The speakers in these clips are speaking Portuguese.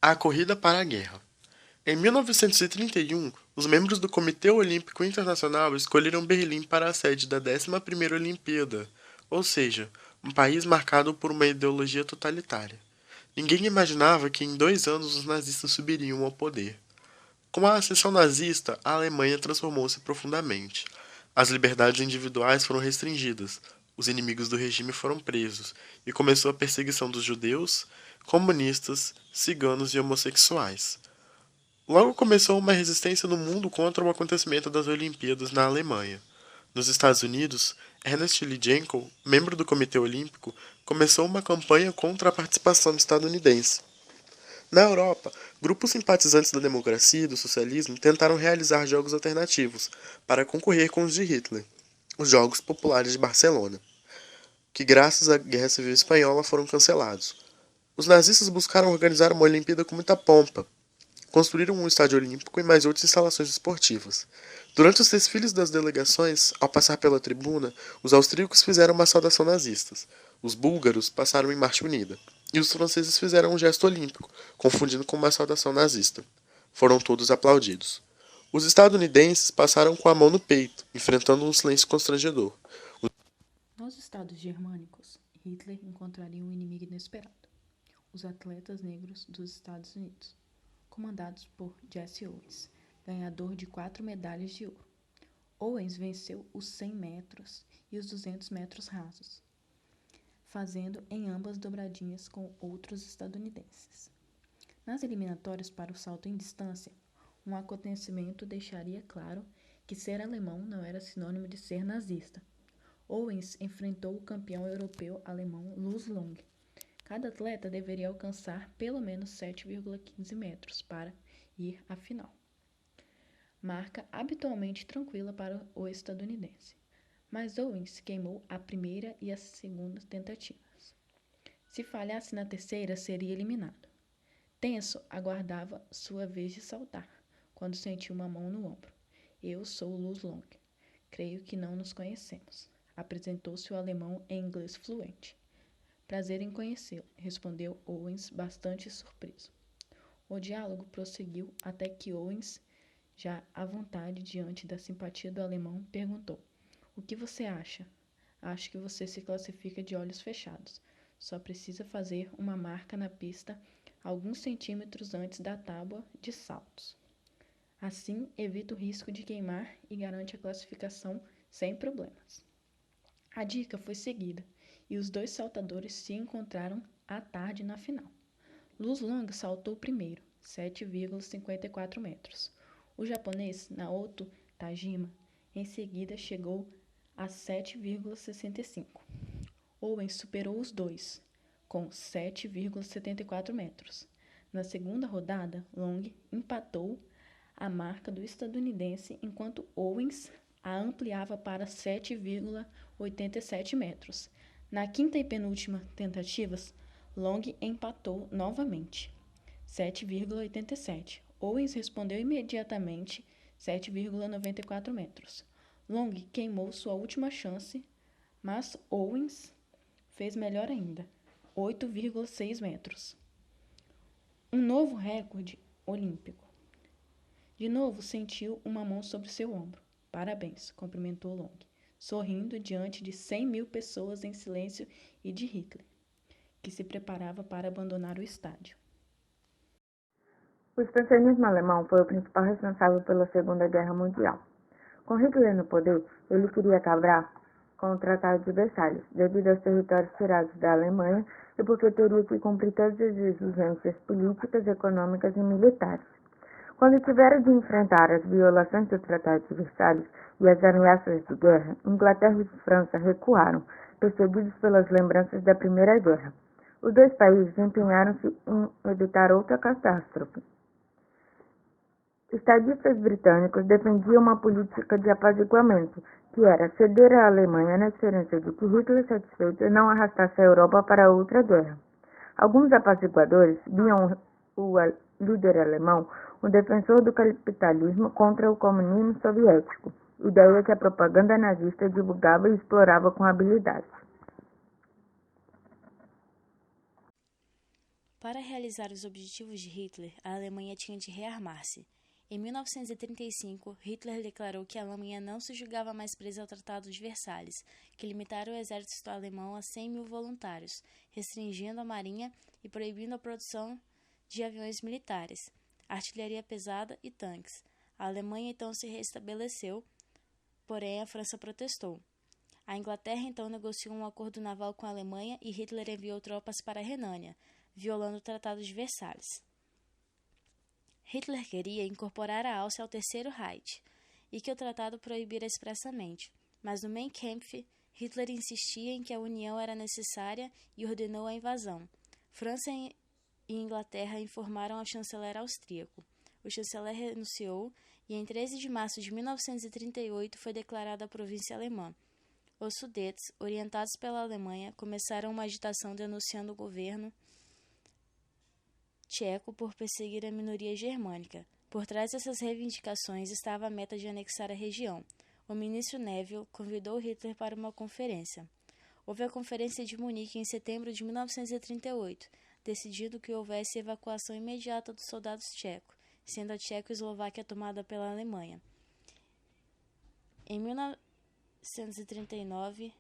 A corrida para a guerra. Em 1931, os membros do Comitê Olímpico Internacional escolheram Berlim para a sede da 11ª Olimpíada, ou seja, um país marcado por uma ideologia totalitária. Ninguém imaginava que em 2 anos os nazistas subiriam ao poder. Com a ascensão nazista, a Alemanha transformou-se profundamente. As liberdades individuais foram restringidas, os inimigos do regime foram presos, e começou a perseguição dos judeus, comunistas, ciganos e homossexuais. Logo começou uma resistência no mundo contra o acontecimento das Olimpíadas na Alemanha. Nos Estados Unidos, Ernest Lidenko, membro do Comitê Olímpico, começou uma campanha contra a participação estadunidense. Na Europa, grupos simpatizantes da democracia e do socialismo tentaram realizar jogos alternativos para concorrer com os de Hitler, os Jogos Populares de Barcelona, que graças à Guerra Civil Espanhola foram cancelados. Os nazistas buscaram organizar uma Olimpíada com muita pompa, construíram um estádio olímpico e mais outras instalações esportivas. Durante os desfiles das delegações, ao passar pela tribuna, os austríacos fizeram uma saudação nazista, os búlgaros passaram em marcha unida, e os franceses fizeram um gesto olímpico, confundindo com uma saudação nazista. Foram todos aplaudidos. Os estadunidenses passaram com a mão no peito, enfrentando um silêncio constrangedor. Nos estados germânicos, Hitler encontraria um inimigo inesperado: os atletas negros dos Estados Unidos, comandados por Jesse Owens, ganhador de 4 medalhas de ouro. Owens venceu os 100 metros e os 200 metros rasos, fazendo em ambas dobradinhas com outros estadunidenses. Nas eliminatórias para o salto em distância, um acontecimento deixaria claro que ser alemão não era sinônimo de ser nazista. Owens enfrentou o campeão europeu alemão Luz Long. Cada atleta deveria alcançar pelo menos 7,15 metros para ir à final. Marca habitualmente tranquila para o estadunidense, mas Owens queimou a primeira e a segunda tentativas. Se falhasse na terceira, seria eliminado. Tenso, aguardava sua vez de saltar, quando sentiu uma mão no ombro. Eu sou Luz Long. Creio que não nos conhecemos. Apresentou-se o alemão em inglês fluente. Prazer em conhecê-lo, respondeu Owens, bastante surpreso. O diálogo prosseguiu até que Owens, já à vontade diante da simpatia do alemão, perguntou: "O que você acha?" "Acho que você se classifica de olhos fechados. Só precisa fazer uma marca na pista alguns centímetros antes da tábua de saltos. Assim, evita o risco de queimar e garante a classificação sem problemas." A dica foi seguida e os dois saltadores se encontraram à tarde na final. Luz Long saltou primeiro, 7,54 metros. O japonês Naoto Tajima, em seguida, chegou a 7,65. Owens superou os dois, com 7,74 metros. Na segunda rodada, Long empatou a marca do estadunidense, enquanto Owens a ampliava para 7,87 metros. Na quinta e penúltima tentativas, Long empatou novamente, 7,87. Owens respondeu imediatamente, 7,94 metros. Long queimou sua última chance, mas Owens fez melhor ainda, 8,6 metros. Um novo recorde olímpico. De novo sentiu uma mão sobre seu ombro. "Parabéns", cumprimentou Long, sorrindo diante de 100.000 pessoas em silêncio e de Hitler, que se preparava para abandonar o estádio. O expansionismo alemão foi o principal responsável pela Segunda Guerra Mundial. Com Hitler no poder, ele queria acabar com o Tratado de Versalhes, devido aos territórios tirados da Alemanha e porque teria que cumprir todas as exigências políticas, econômicas e militares. Quando tiveram de enfrentar as violações do Tratado de Versalhes e as ameaças de guerra, Inglaterra e França recuaram, perseguidos pelas lembranças da Primeira Guerra. Os dois países empenharam-se em evitar outra catástrofe. Estadistas britânicos defendiam uma política de apaziguamento, que era ceder à Alemanha na esperança de que Hitler, satisfeito, não arrastasse a Europa para outra guerra. Alguns apaziguadores viam o líder alemão um defensor do capitalismo contra o comunismo soviético, ideia que a propaganda nazista divulgava e explorava com habilidade. Para realizar os objetivos de Hitler, a Alemanha tinha de rearmar-se. Em 1935, Hitler declarou que a Alemanha não se julgava mais presa ao Tratado de Versalhes, que limitara o exército alemão a 100.000 voluntários, restringindo a marinha e proibindo a produção de aviões militares, artilharia pesada e tanques. A Alemanha então se restabeleceu, porém a França protestou. A Inglaterra então negociou um acordo naval com a Alemanha e Hitler enviou tropas para a Renânia, violando o Tratado de Versalhes. Hitler queria incorporar a Áustria ao Terceiro Reich, e que o tratado proibira expressamente, mas no Mein Kampf, Hitler insistia em que a união era necessária e ordenou a invasão. França e Inglaterra informaram ao chanceler austríaco. O chanceler renunciou e em 13 de março de 1938 foi declarada a província alemã. Os Sudetes, orientados pela Alemanha, começaram uma agitação denunciando o governo tcheco por perseguir a minoria germânica. Por trás dessas reivindicações estava a meta de anexar a região. O ministro Neville convidou Hitler para uma conferência. Houve a Conferência de Munique em setembro de 1938, decidindo que houvesse evacuação imediata dos soldados tchecos, sendo a Tchecoslováquia tomada pela Alemanha. Em 1939,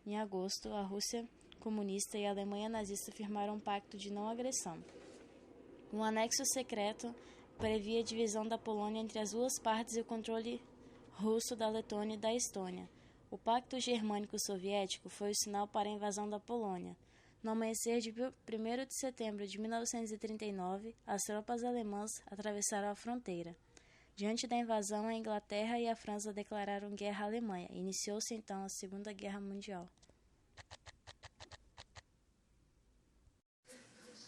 em agosto, a Rússia comunista e a Alemanha nazista firmaram um pacto de não agressão. Um anexo secreto previa a divisão da Polônia entre as duas partes e o controle russo da Letônia e da Estônia. O Pacto Germânico-Soviético foi o sinal para a invasão da Polônia. No amanhecer de 1º de setembro de 1939, as tropas alemãs atravessaram a fronteira. Diante da invasão, a Inglaterra e a França declararam guerra à Alemanha. Iniciou-se então a Segunda Guerra Mundial.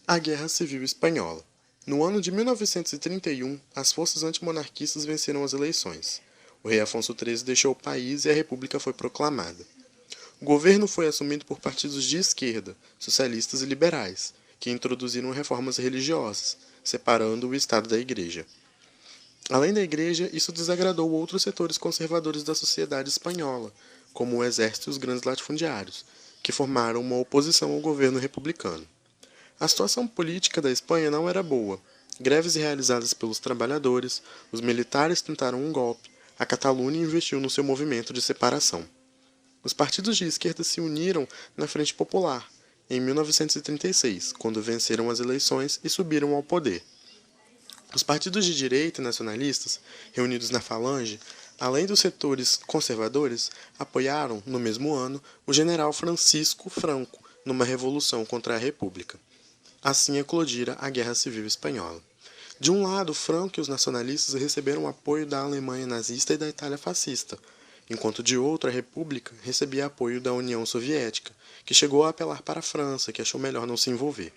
A Guerra Civil Espanhola. No ano de 1931, as forças antimonarquistas venceram as eleições. O rei Afonso XIII deixou o país e a república foi proclamada. O governo foi assumido por partidos de esquerda, socialistas e liberais, que introduziram reformas religiosas, separando o Estado da Igreja. Além da Igreja, isso desagradou outros setores conservadores da sociedade espanhola, como o exército e os grandes latifundiários, que formaram uma oposição ao governo republicano. A situação política da Espanha não era boa. Greves realizadas pelos trabalhadores, os militares tentaram um golpe, a Catalunha investiu no seu movimento de separação. Os partidos de esquerda se uniram na Frente Popular, em 1936, quando venceram as eleições e subiram ao poder. Os partidos de direita e nacionalistas, reunidos na Falange, além dos setores conservadores, apoiaram, no mesmo ano, o general Francisco Franco, numa revolução contra a República. Assim eclodira a Guerra Civil Espanhola. De um lado, Franco e os nacionalistas receberam apoio da Alemanha nazista e da Itália fascista, enquanto de outro a República recebia apoio da União Soviética, que chegou a apelar para a França, que achou melhor não se envolver.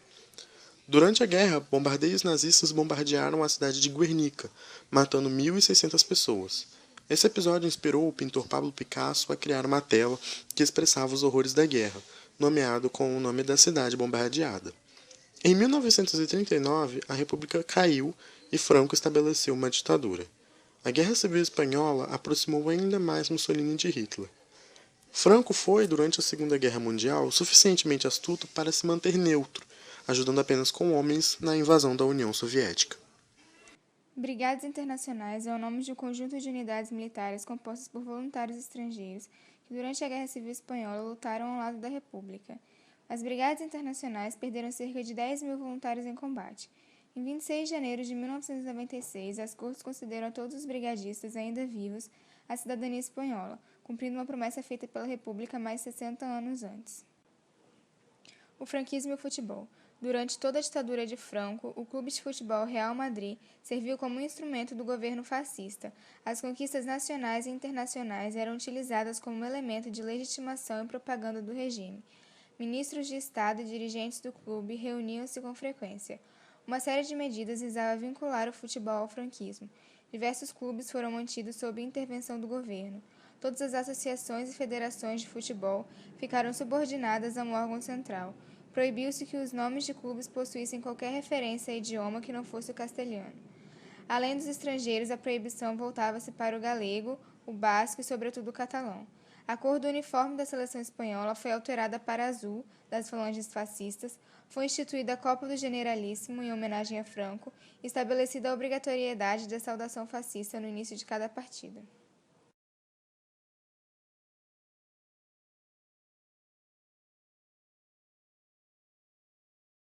Durante a guerra, bombardeios nazistas bombardearam a cidade de Guernica, matando 1.600 pessoas. Esse episódio inspirou o pintor Pablo Picasso a criar uma tela que expressava os horrores da guerra, nomeado com o nome da cidade bombardeada. Em 1939, a República caiu e Franco estabeleceu uma ditadura. A Guerra Civil Espanhola aproximou ainda mais Mussolini de Hitler. Franco foi, durante a Segunda Guerra Mundial, suficientemente astuto para se manter neutro, ajudando apenas com homens na invasão da União Soviética. Brigadas Internacionais é o nome de um conjunto de unidades militares compostas por voluntários estrangeiros que, durante a Guerra Civil Espanhola, lutaram ao lado da República. As Brigadas Internacionais perderam cerca de 10.000 voluntários em combate. Em 26 de janeiro de 1996, as Cortes concederam a todos os brigadistas ainda vivos a cidadania espanhola, cumprindo uma promessa feita pela República mais de 60 anos antes. O franquismo e o futebol. Durante toda a ditadura de Franco, o clube de futebol Real Madrid serviu como instrumento do governo fascista. As conquistas nacionais e internacionais eram utilizadas como elemento de legitimação e propaganda do regime. Ministros de Estado e dirigentes do clube reuniam-se com frequência. Uma série de medidas visava vincular o futebol ao franquismo. Diversos clubes foram mantidos sob intervenção do governo. Todas as associações e federações de futebol ficaram subordinadas a um órgão central. Proibiu-se que os nomes de clubes possuíssem qualquer referência a idioma que não fosse o castelhano. Além dos estrangeiros, a proibição voltava-se para o galego, o basco e, sobretudo, o catalão. A cor do uniforme da seleção espanhola foi alterada para azul, das falanges fascistas, foi instituída a Copa do Generalíssimo em homenagem a Franco e estabelecida a obrigatoriedade da saudação fascista no início de cada partida.